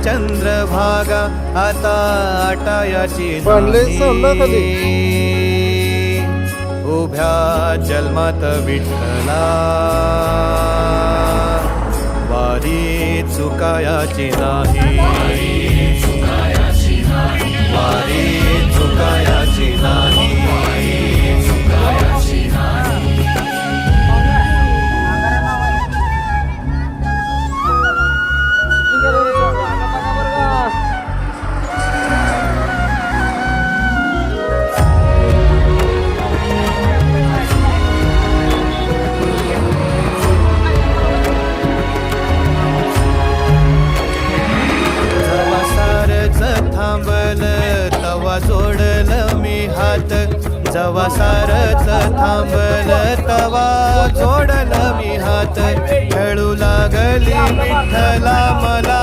चंद्रभागा आता आटायाची पांडले सांगा खाली. उभ्या जन्मात विठ्ठला वारी चुकायाची नाही, वारी चुकायाची नाही. थांबल तवा जोडल मी हात, जवा सारच थांबल तवा जोडल मी हात. खेळू लागली विठ्ठला मला